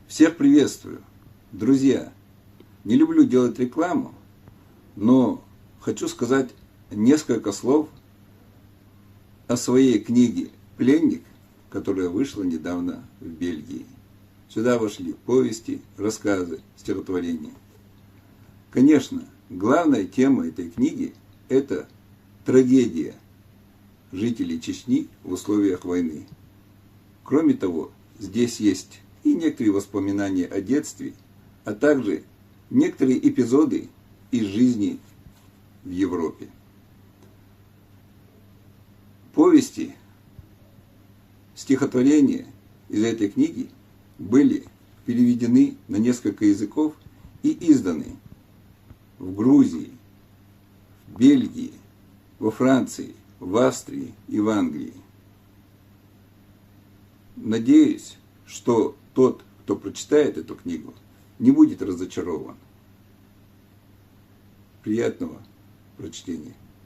Всех приветствую! Друзья, не люблю делать рекламу, но хочу сказать несколько слов о своей книге «Пленник», которая вышла недавно в Бельгии. Сюда вошли повести, рассказы, стихотворения. Конечно, главная тема этой книги – это трагедия жителей Чечни в условиях войны. Кроме того, здесь есть и некоторые воспоминания о детстве, а также некоторые эпизоды из жизни в Европе. Повести, стихотворения из этой книги были переведены на несколько языков и изданы в Грузии, в Бельгии, во Франции, в Австрии и в Англии. Надеюсь, что тот, кто прочитает эту книгу, не будет разочарован. Приятного прочтения.